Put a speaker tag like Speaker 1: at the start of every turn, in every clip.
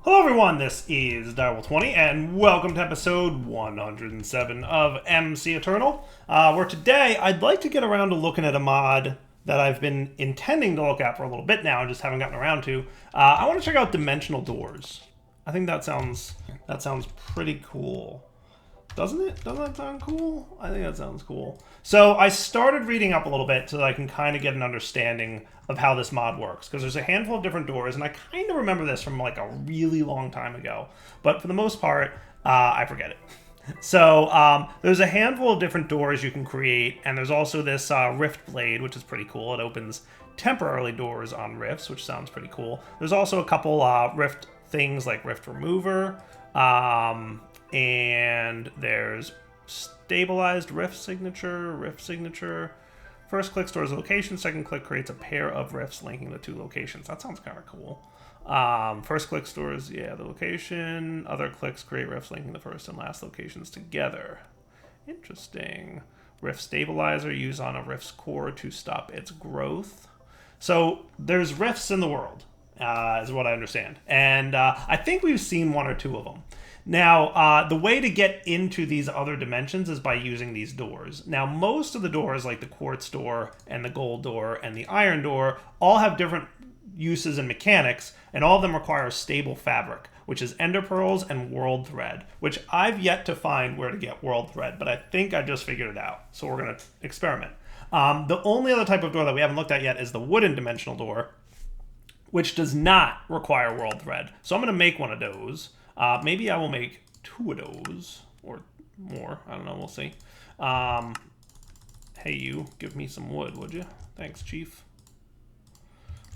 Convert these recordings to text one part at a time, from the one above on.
Speaker 1: Hello everyone, this is Direwolf20 and welcome to episode 107 of MCEternal, where today I'd like to get around to looking at a mod that I've been intending to look at for a little bit now and just haven't gotten around to. I want to check out dimensional doors. I think that sounds pretty cool. Doesn't it? Doesn't that sound cool? I think that sounds cool. So I started reading up a little bit so that I can kind of get an understanding of how this mod works, because there's a handful of different doors, and I kind of remember this from like a really long time ago, but for the most part, I forget it. So there's a handful of different doors you can create, and there's also this rift blade, which is pretty cool. It opens temporarily doors on rifts, which sounds pretty cool. There's also a couple rift things like rift remover, and there's stabilized rift signature. First click stores a location, second click creates a pair of rifts linking the two locations. That sounds kind of cool. First click stores, the location. Other clicks create rifts linking the first and last locations together. Interesting. Rift stabilizer, use on a rift's core to stop its growth. So there's rifts in the world, is what I understand. And I think we've seen one or two of them. Now, the way to get into these other dimensions is by using these doors. Now, most of the doors, like the quartz door and the gold door and the iron door, all have different uses and mechanics, and all of them require stable fabric, which is ender pearls and world thread, which I've yet to find where to get world thread, but I think I just figured it out, so we're going to experiment. The only other type of door that we haven't looked at yet is the wooden dimensional door, which does not require world thread. So I'm going to make one of those. Maybe I will make two of those, or more. I don't know. We'll see. Hey, you. Give me some wood, would you? Thanks, Chief.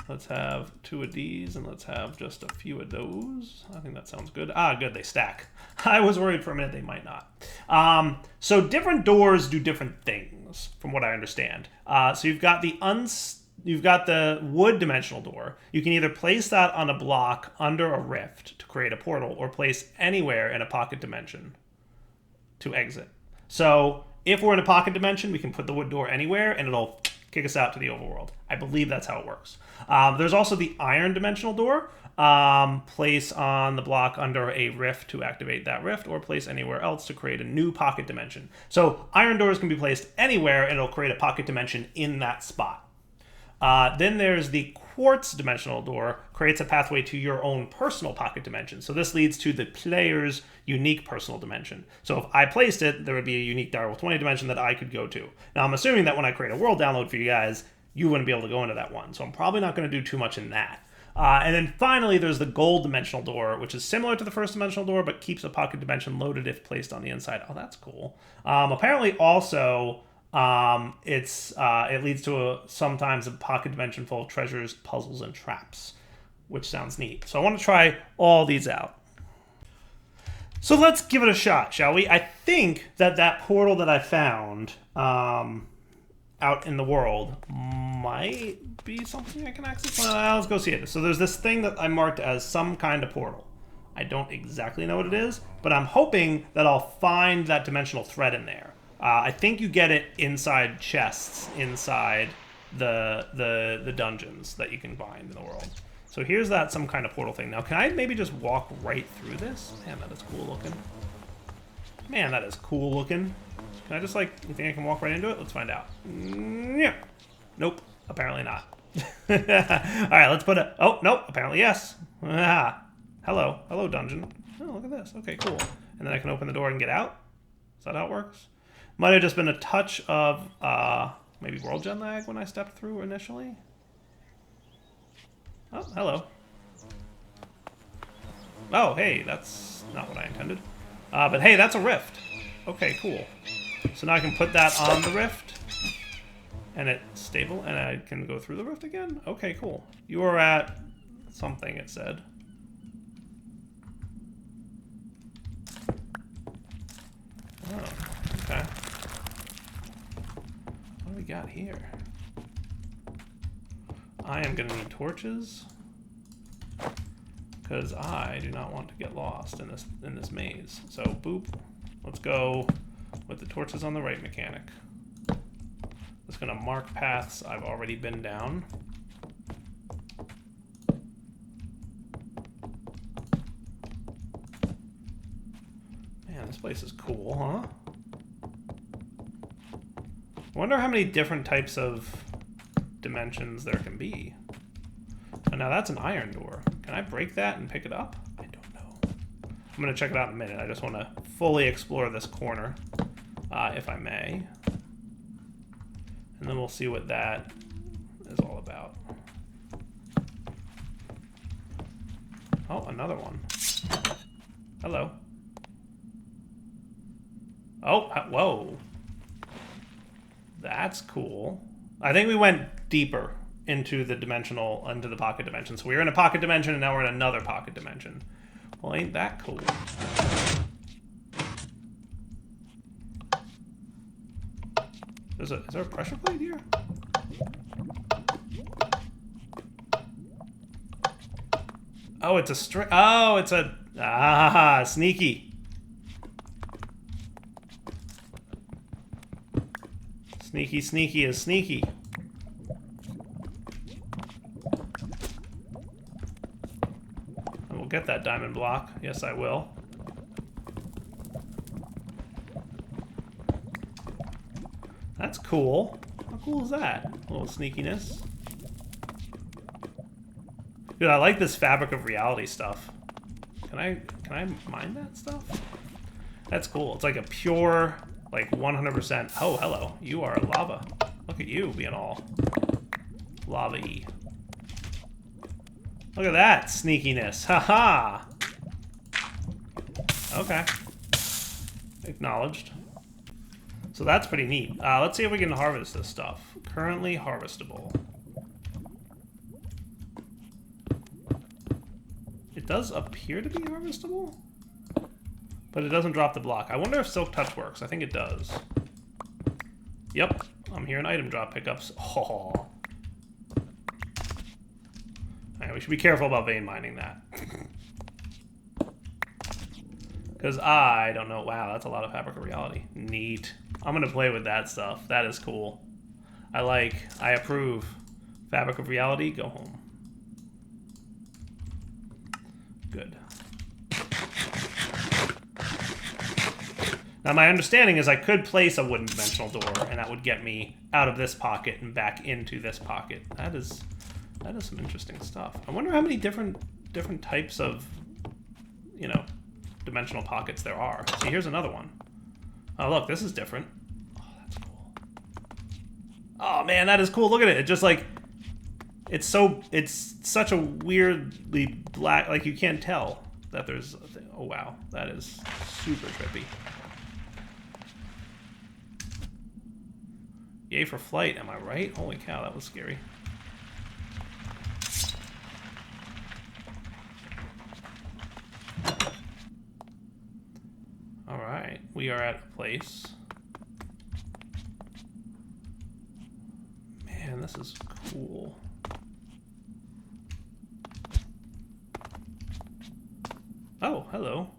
Speaker 1: Let's have two of these, and let's have just a few of those. I think that sounds good. Good. They stack. I was worried for a minute they might not. So different doors do different things, from what I understand. So you've got the wood dimensional door. You can either place that on a block under a rift to create a portal, or place anywhere in a pocket dimension to exit. So if we're in a pocket dimension, we can put the wood door anywhere and it'll kick us out to the overworld. I believe that's how it works. There's also the iron dimensional door. Place on the block under a rift to activate that rift, or place anywhere else to create a new pocket dimension. So iron doors can be placed anywhere and it'll create a pocket dimension in that spot. Then there's the quartz dimensional door, creates a pathway to your own personal pocket dimension. So this leads to the player's unique personal dimension. So if I placed it, there would be a unique Direwolf20 dimension that I could go to. Now I'm assuming that when I create a world download for you guys, you wouldn't be able to go into that one. So I'm probably not going to do too much in that. And then finally, there's the gold dimensional door, which is similar to the first dimensional door, but keeps a pocket dimension loaded if placed on the inside. Oh, that's cool. Apparently also, it leads to sometimes a pocket dimension full of treasures, puzzles, and traps, which sounds neat. So I want to try all these out. So let's give it a shot, shall we? I think that portal that I found out in the world might be something I can access. Let's go see it. So there's this thing that I marked as some kind of portal. I don't exactly know what it is, but I'm hoping that I'll find that dimensional thread in there. I think you get it inside chests, inside the dungeons that you can find in the world. So here's that some kind of portal thing. Now, can I maybe just walk right through this? Man, that is cool looking. Man, that is cool looking. Can I just, you think I can walk right into it? Let's find out. Yeah. Nope. Apparently not. All right, let's put it. Oh, nope. Apparently yes. Hello. Hello, dungeon. Oh, look at this. Okay, cool. And then I can open the door and get out? Is that how it works? Might have just been a touch of maybe world gen lag when I stepped through initially. Oh, hello. Oh, hey, that's not what I intended. But hey, that's a rift. Okay, cool. So now I can put that on the rift, and it's stable, and I can go through the rift again? Okay, cool. You are at something, it said. Oh, okay. What do we got here? I am gonna need torches, because I do not want to get lost in this maze. So boop. Let's go with the torches on the right mechanic. Just gonna mark paths I've already been down. Man, this place is cool, huh? I wonder how many different types of dimensions there can be. Oh, now that's an iron door. Can I break that and pick it up? I don't know. I'm going to check it out in a minute. I just want to fully explore this corner, if I may. And then we'll see what that is all about. Oh, another one. Hello. Oh, whoa. That's cool. I think we went deeper into the pocket dimension. So we were in a pocket dimension, and now we're in another pocket dimension. Well, ain't that cool? Is there a pressure plate here? Oh, it's a string. Oh, it's a... Ah, sneaky. Sneaky, sneaky is sneaky. I will get that diamond block. Yes, I will. That's cool. How cool is that? A little sneakiness. Dude, I like this fabric of reality stuff. Can I mine that stuff? That's cool. It's like a pure, like 100%. Oh, hello. You are lava. Look at you being all lava-y. Look at that sneakiness. Haha. Okay. Acknowledged. So that's pretty neat. Let's see if we can harvest this stuff. Currently harvestable. It does appear to be harvestable, but it doesn't drop the block. I wonder if Silk Touch works. I think it does. Yep, I'm hearing item drop pickups. Oh. Alright, we should be careful about vein mining that. Because I don't know. Wow, that's a lot of fabric of reality. Neat. I'm going to play with that stuff. That is cool. I approve. Fabric of reality, go home. Good. Now my understanding is I could place a wooden dimensional door, and that would get me out of this pocket and back into this pocket. That is some interesting stuff. I wonder how many different types of, you know, dimensional pockets there are. See, here's another one. Oh, look, this is different. Oh, that's cool. Oh man, that is cool. Look at it. It just like it's such a weirdly black, like you can't tell that there's a thing. Oh wow, that is super trippy. Yay for flight, am I right? Holy cow, that was scary. Alright, we are at a place. Man, this is cool. Oh, hello.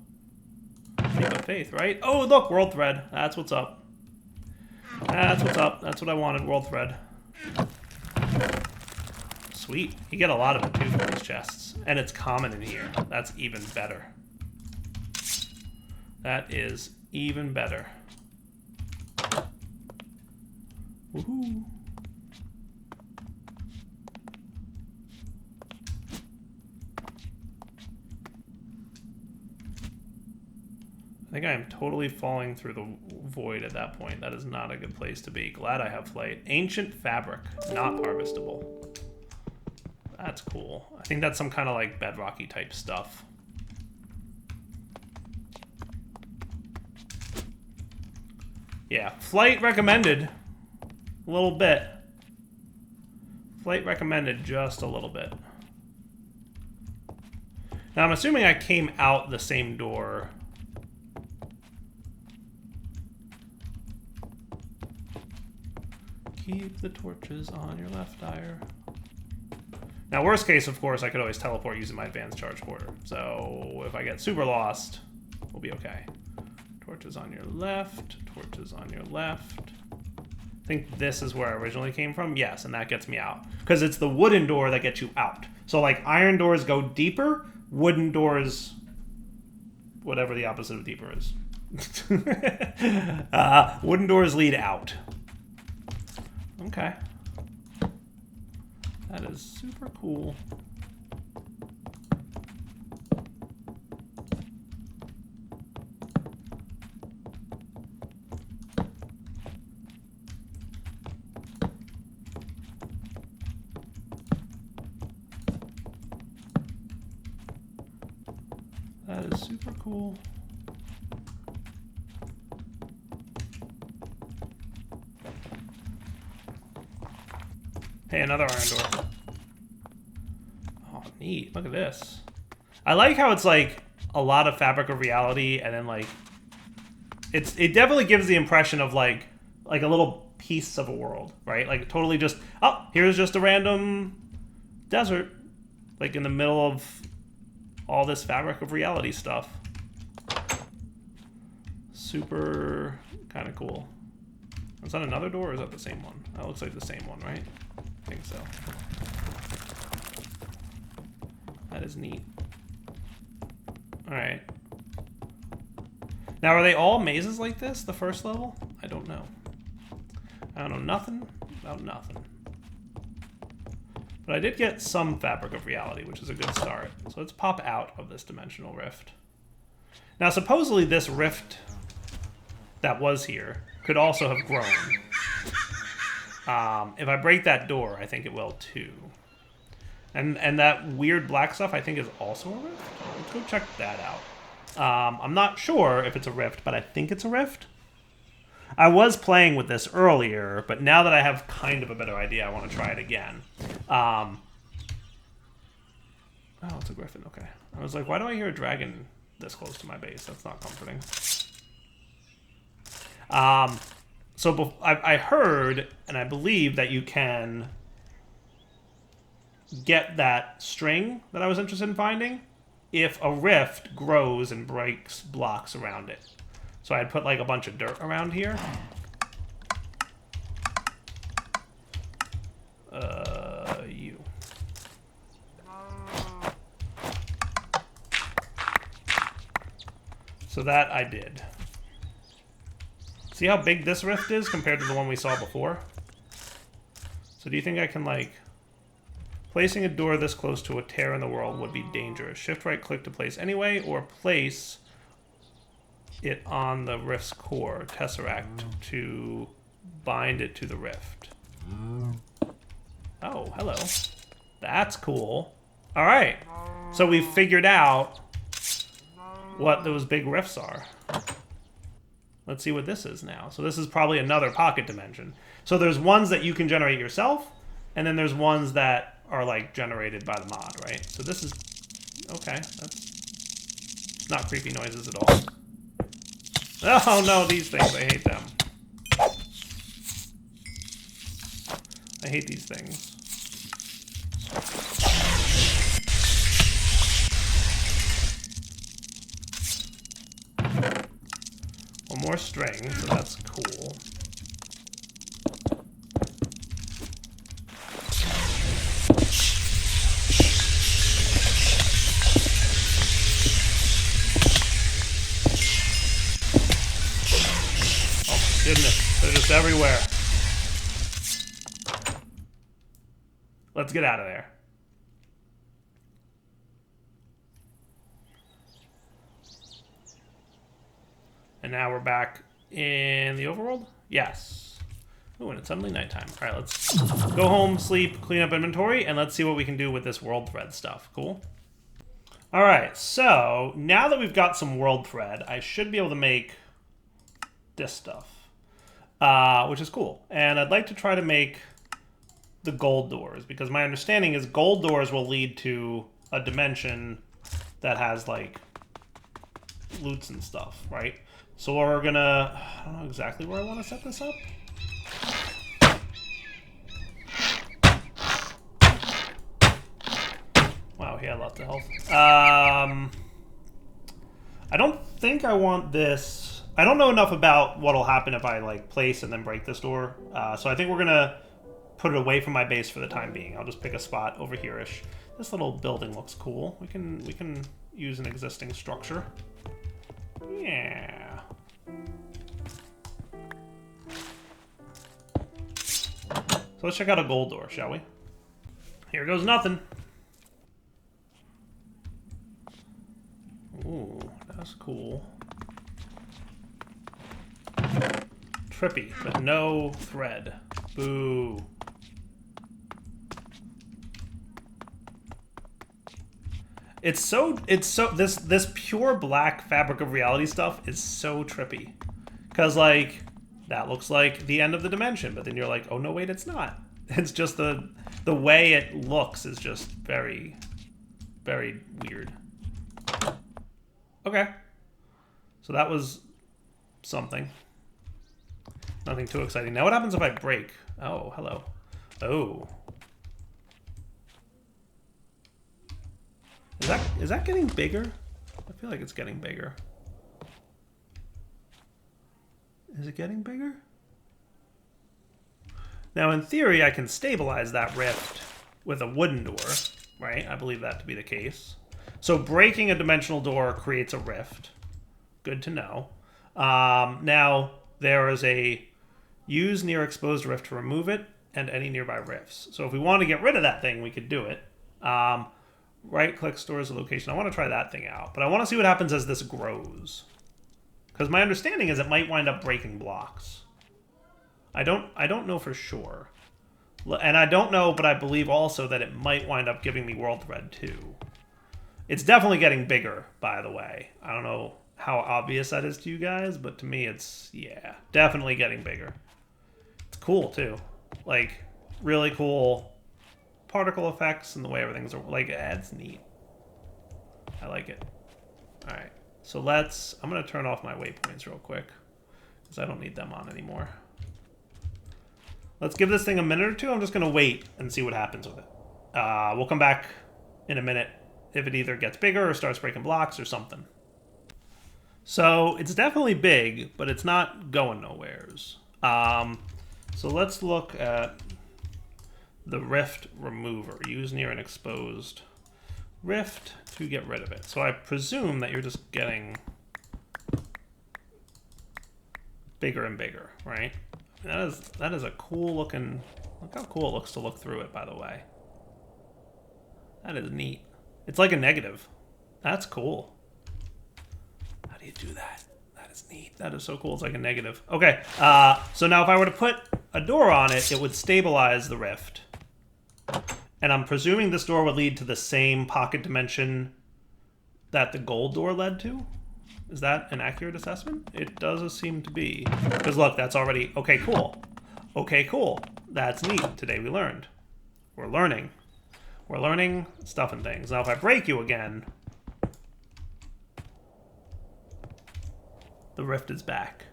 Speaker 1: Leap of faith, right? Oh, look, world thread. That's what's up. That's what's up. That's what I wanted, world thread. Sweet. You get a lot of it, too, from these chests. And it's common in here. That's even better. That is even better. Woohoo. I think I am totally falling through the void at that point. That is not a good place to be. Glad I have flight. Ancient fabric, not harvestable. That's cool. I think that's some kind of like bedrocky type stuff. Yeah, flight recommended. A little bit. Flight recommended just a little bit. Now I'm assuming I came out the same door. Keep the torches on your left eye. Now, worst case, of course, I could always teleport using my advanced charge quarter. So if I get super lost, we'll be okay. Torches on your left. Torches on your left. I think this is where I originally came from. Yes, and that gets me out. Because it's the wooden door that gets you out. So, like, iron doors go deeper. Wooden doors, whatever the opposite of deeper is. Wooden doors lead out. Okay. That is super cool. That is super cool. Hey, another iron door. Oh, neat. Look at this. I like how it's like a lot of Fabric of Reality, and then like it definitely gives the impression of like a little piece of a world, right? Like totally just, oh, here's just a random desert, like in the middle of all this Fabric of Reality stuff. Super kind of cool. Is that another door, or is that the same one? That looks like the same one, right? I think so. That is neat. Alright. Now, are they all mazes like this, the first level? I don't know. I don't know nothing about nothing. But I did get some Fabric of Reality, which is a good start. So let's pop out of this dimensional rift. Now, supposedly this rift that was here could also have grown. If I break that door, I think it will too. And that weird black stuff, I think, is also a rift. Let's go check that out. I'm not sure if it's a rift, but I think it's a rift. I was playing with this earlier, but now that I have kind of a better idea, I want to try it again. Oh, it's a griffin. Okay. I was like, why do I hear a dragon this close to my base? That's not comforting. So I heard, and I believe, that you can get that string that I was interested in finding if a rift grows and breaks blocks around it. So I'd put like a bunch of dirt around here. You. So that I did. See how big this rift is compared to the one we saw before? So do you think I can, like... Placing a door this close to a tear in the world would be dangerous. Shift right click to place anyway, or place it on the rift's core, tesseract, to bind it to the rift. Oh, hello. That's cool. Alright. So we've figured out what those big rifts are. Let's see what this is now. So this is probably another pocket dimension. So there's ones that you can generate yourself, and then there's ones that are like generated by the mod, right? So this is okay. That's not creepy noises at all. Oh no, these things, I hate them. I hate these things. One more string, so that's cool. Goodness, they're just everywhere. Let's get out of there. And now we're back in the overworld? Yes. Oh, and it's suddenly nighttime. All right, let's go home, sleep, clean up inventory, and let's see what we can do with this world thread stuff. Cool? All right, so now that we've got some world thread, I should be able to make this stuff. Which is cool. And I'd like to try to make the gold doors, because my understanding is gold doors will lead to a dimension that has, like, loots and stuff, right? So we're gonna... I don't know exactly where I want to set this up. Wow, he had lots of health. I don't think I want this... I don't know enough about what'll happen if I like place and then break this door. So I think we're gonna put it away from my base for the time being. I'll just pick a spot over here-ish. This little building looks cool. We can use an existing structure. Yeah. So let's check out a gold door, shall we? Here goes nothing. Ooh, that's cool. Trippy, but no thread. Boo. This pure black Fabric of Reality stuff is so trippy. Cause like, that looks like the end of the dimension, but then you're like, oh no, wait, it's not. It's just the way it looks is just very, very weird. Okay. So that was something. Nothing too exciting. Now what happens if I break? Oh, hello. Oh. Is that getting bigger? I feel like it's getting bigger. Is it getting bigger? Now, in theory, I can stabilize that rift with a wooden door, right? I believe that to be the case. So breaking a dimensional door creates a rift. Good to know. Now, there is a use near exposed rift to remove it and any nearby rifts. So if we want to get rid of that thing, we could do it. Right-click stores the location. I want to try that thing out, but I want to see what happens as this grows. Because my understanding is it might wind up breaking blocks. I don't know for sure. And I don't know, but I believe also that it might wind up giving me World Thread too. It's definitely getting bigger, by the way. I don't know how obvious that is to you guys, but to me it's, yeah, definitely getting bigger. It's cool too. Like, really cool particle effects and the way everything's, like, it's neat. I like it. Alright, so I'm going to turn off my waypoints real quick, because I don't need them on anymore. Let's give this thing a minute or two. I'm just going to wait and see what happens with it. We'll come back in a minute if it either gets bigger or starts breaking blocks or something. So it's definitely big, but it's not going nowheres. So let's look at the rift remover. Use near an exposed rift to get rid of it. So I presume that you're just getting bigger and bigger, right? That is a cool looking. Look how cool it looks to look through it, by the way. That is neat. It's like a negative. That's cool. How do you do that? That is neat. That is so cool. It's like a negative. Okay. So now if I were to put a door on it, it would stabilize the rift. And I'm presuming this door would lead to the same pocket dimension that the gold door led to. Is that an accurate assessment? It does seem to be. Because look, that's already... Okay, cool. Okay, cool. That's neat. Today we learned. We're learning. We're learning stuff and things. Now if I break you again, the rift is back.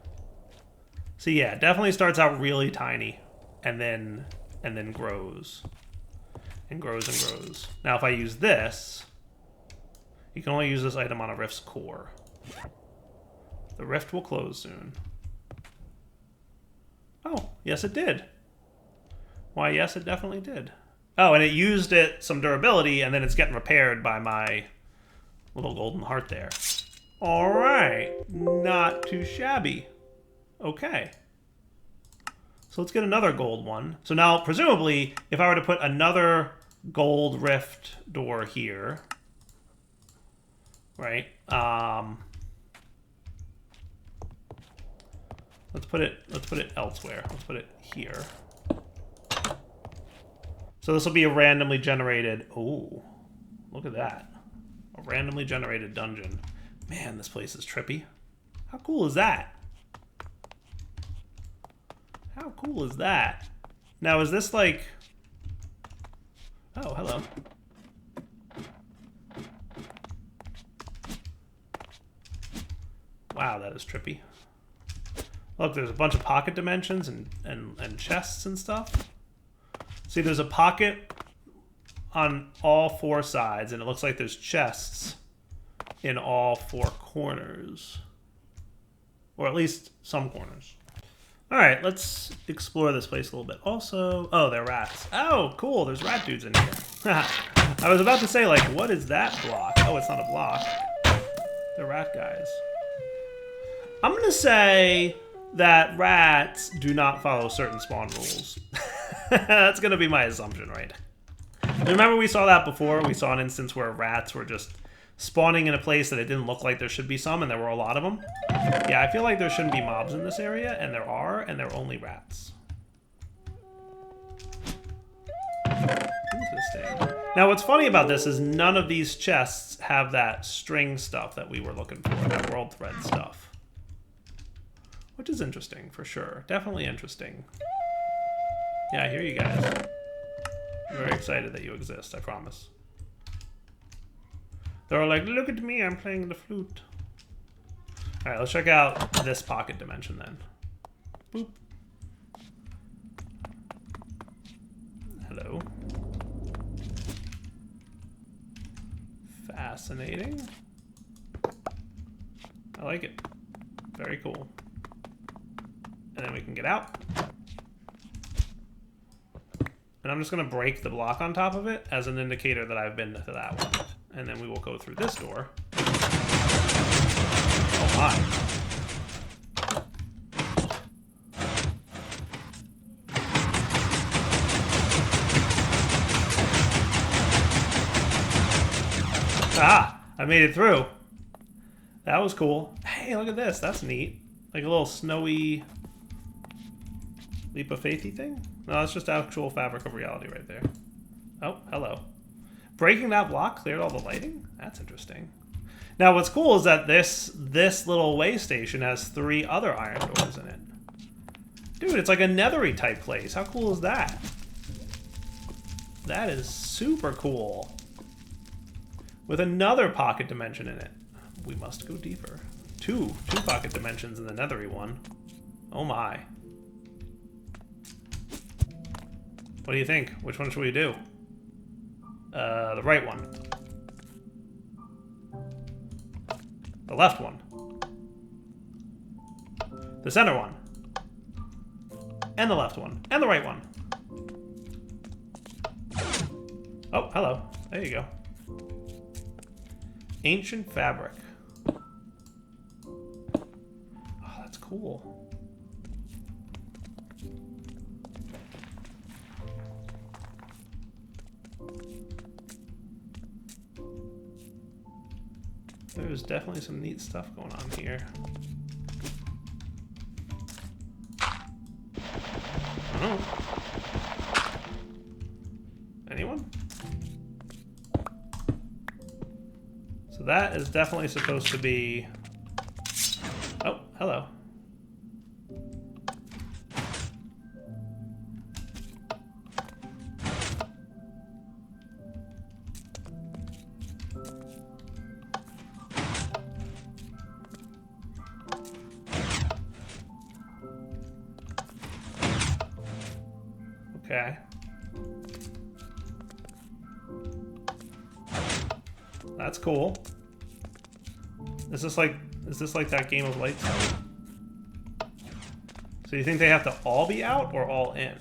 Speaker 1: So yeah, it definitely starts out really tiny and then grows. And grows and grows. Now if I use this, you can only use this item on a rift's core. The rift will close soon. Oh, yes it did. Why, yes, it definitely did. Oh, and it used some durability, and then it's getting repaired by my little golden heart there. All right. Not too shabby. Okay. So let's get another gold one. So now, presumably, if I were to put another gold rift door here, right? Let's put it elsewhere. Let's put it here. So this will be a randomly generated. Oh, look at that! A randomly generated dungeon. Man, this place is trippy. How cool is that? How cool is that? Now, is this like... Oh, hello. Wow, that is trippy. Look, there's a bunch of pocket dimensions and chests and stuff. See, there's a pocket on all four sides, and it looks like there's chests in all four corners. Or at least some corners. All right, let's explore this place a little bit. Also, oh, they're rats. Oh, cool, there's rat dudes in here. I was about to say, like, what is that block? Oh, it's not a block. They're rat guys. I'm going to say that rats do not follow certain spawn rules. That's gonna be my assumption, right? Remember we saw that before? We saw an instance where rats were just spawning in a place that it didn't look like there should be some, and there were a lot of them. Yeah, I feel like there shouldn't be mobs in this area, and there are, and they're only rats. Interesting. Now, what's funny about this is none of these chests have that string stuff that we were looking for, that world thread stuff. Which is interesting, for sure. Definitely interesting. Yeah, I hear you guys. I'm very excited that you exist, I promise. They're all like, look at me, I'm playing the flute. Alright, let's check out this pocket dimension then. Boop. Hello. Fascinating. I like it. Very cool. And then we can get out. And I'm just going to break the block on top of it as an indicator that I've been to that one. And then we will go through this door. Oh my. Ah, I made it through. That was cool. Hey, look at this. That's neat. Like a little snowy leap of faithy thing? No, that's just actual fabric of reality right there. Oh, hello. Breaking that block cleared all the lighting? That's interesting. Now, what's cool is that this little way station has 3 other iron doors in it. Dude, it's like a nethery type place. How cool is that? That is super cool. With another pocket dimension in it. We must go deeper. Two pocket dimensions in the nethery one. Oh my. What do you think? Which one should we do? The right one. The left one. The center one. And the left one. And the right one. Oh, hello. There you go. Ancient fabric. Oh, that's cool. There's definitely some neat stuff going on here. Oh. Anyone? So that is definitely supposed to be... Oh, hello. Okay. That's cool. Is this like that Game of Light stuff? So you think they have to all be out or all in?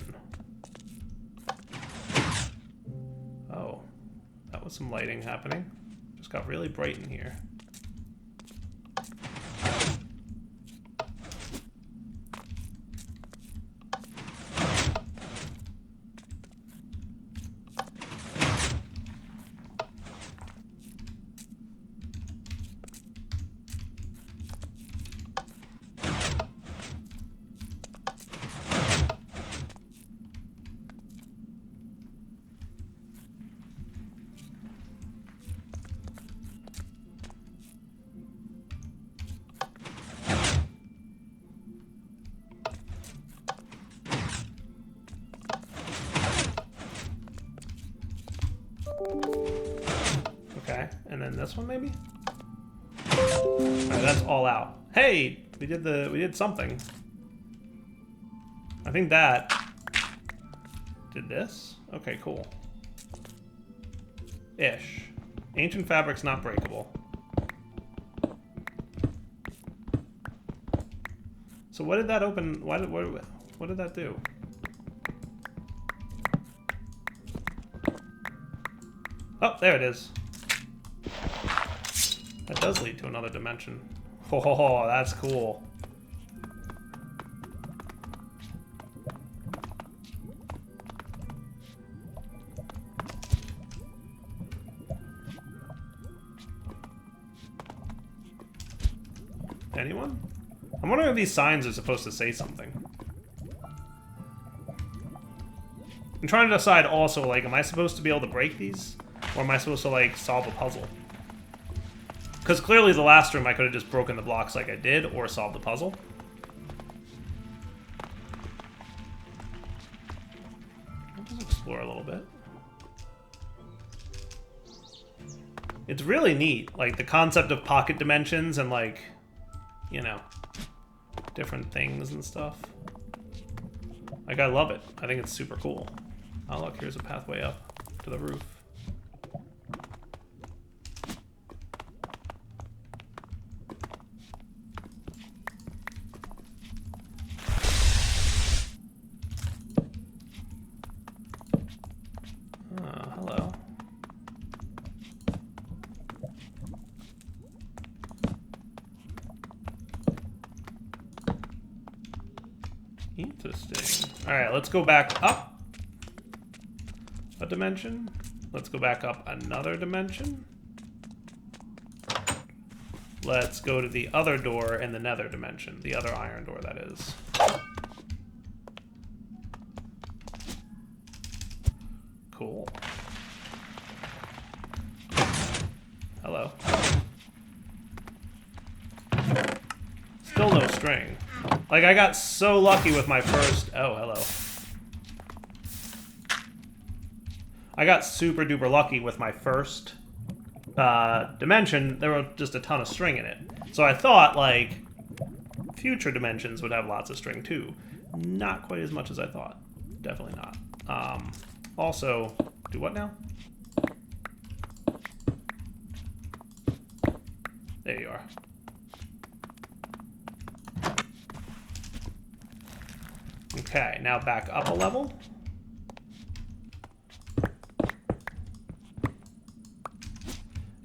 Speaker 1: Oh, that was some lighting happening. Just got really bright in here. Okay, and then this one maybe? Alright, that's all out. Hey! We did something. I think that did this? Okay, cool. Ish. Ancient fabric's not breakable. So what did that open? What did that do? Oh, there it is. That does lead to another dimension. Oh, that's cool. Anyone? I'm wondering if these signs are supposed to say something. I'm trying to decide also, like, am I supposed to be able to break these? Or am I supposed to, like, solve a puzzle? Because clearly the last room I could have just broken the blocks like I did, or solved the puzzle. Let's just explore a little bit. It's really neat, like, the concept of pocket dimensions and, like, you know, different things and stuff. Like, I love it. I think it's super cool. Oh, look, here's a pathway up to the roof. Hello. Interesting. Alright, let's go back up a dimension. Let's go back up another dimension. Let's go to the other door in the nether dimension. The other iron door, that is. Cool. Hello. Still no string. Like, I got so lucky with my first... Oh, hello. I got super duper lucky with my first dimension. There were just a ton of string in it. So I thought, like, future dimensions would have lots of string, too. Not quite as much as I thought. Definitely not. Also, do what now? There you are. Okay, now back up a level.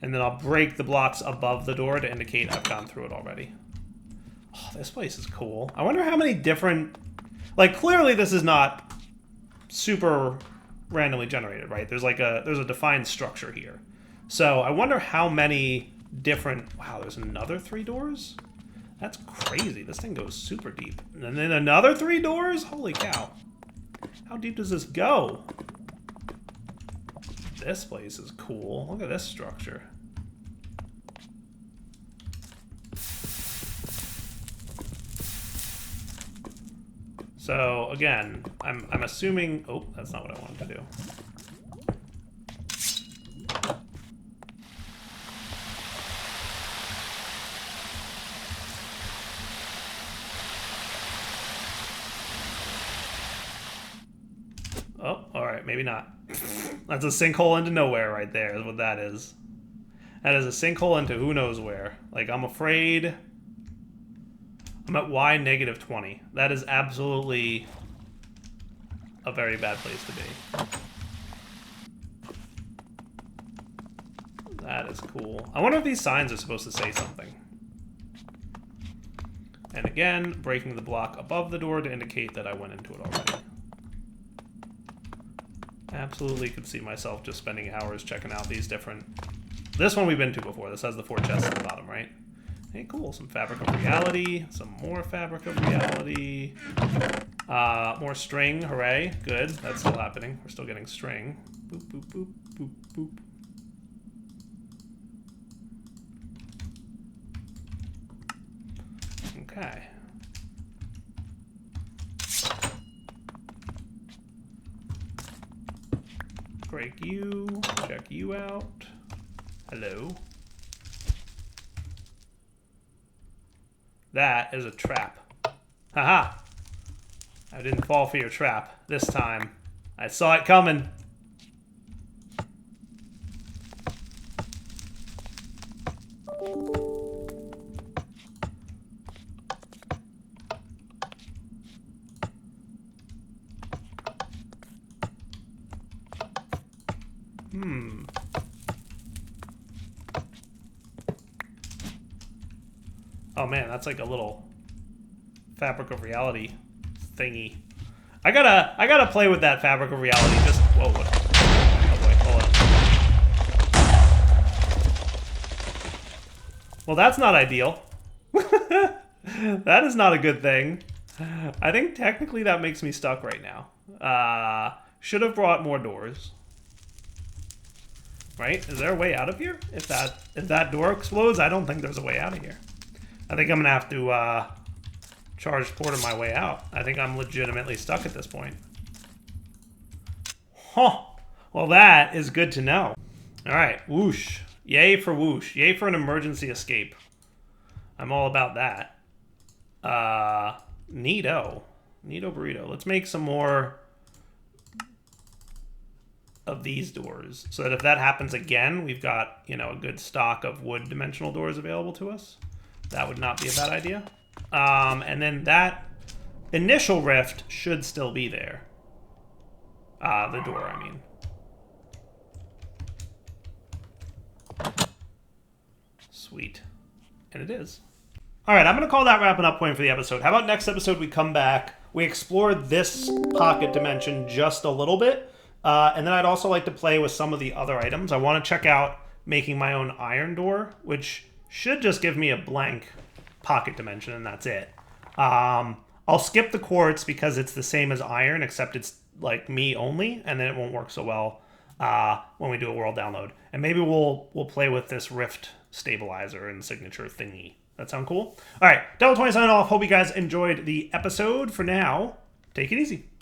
Speaker 1: And then I'll break the blocks above the door to indicate I've gone through it already. Oh, this place is cool. I wonder how many different... Like, clearly this is not super randomly generated, right? There's like there's a defined structure here. So I wonder how many different... Wow, there's another 3 doors? That's crazy. This thing goes super deep. And then another 3 doors? Holy cow. How deep does this go? This place is cool. Look at this structure. So, again, I'm assuming... Oh, that's not what I wanted to do. Oh, alright, maybe not. That's a sinkhole into nowhere right there, is what that is. That is a sinkhole into who knows where. Like, I'm afraid... I'm at Y negative 20. That is absolutely a very bad place to be. That is cool. I wonder if these signs are supposed to say something. And again, breaking the block above the door to indicate that I went into it already. Absolutely could see myself just spending hours checking out these different... This one we've been to before. This has the 4 chests at the bottom, right? Hey, cool. Some Fabric of Reality. Some more Fabric of Reality. More string. Hooray. Good. That's still happening. We're still getting string. Boop, boop, boop, boop, boop. Okay. Break you. Check you out. Hello. That is a trap. Haha! I didn't fall for your trap this time. I saw it coming. Oh man, that's like a little Fabric of Reality thingy. I gotta play with that Fabric of Reality. Just whoa, what? Oh wait, hold on. Well, that's not ideal. That is not a good thing. I think technically that makes me stuck right now. Should have brought more doors. Right? Is there a way out of here? If that door explodes, I don't think there's a way out of here. I think I'm gonna have to charge porter my way out. I think I'm legitimately stuck at this point. Huh. Well, that is good to know. All right, whoosh. Yay for whoosh. Yay for an emergency escape. I'm all about that. Neato. Neato burrito. Let's make some more of these doors so that if that happens again, we've got, you know, a good stock of wood dimensional doors available to us. That would not be a bad idea. And then that initial rift should still be there. The door, I mean. Sweet. And it is. All right, I'm going to call that wrapping up point for the episode. How about next episode we come back, we explore this pocket dimension just a little bit, and then I'd also like to play with some of the other items. I want to check out making my own iron door, which should just give me a blank pocket dimension, and that's it. I'll skip the quartz because it's the same as iron, except it's like me only, and then it won't work so well when we do a world download. And maybe we'll play with this rift stabilizer and signature thingy. That sound cool? All right, Devil20 signing off. Hope you guys enjoyed the episode. For now, take it easy.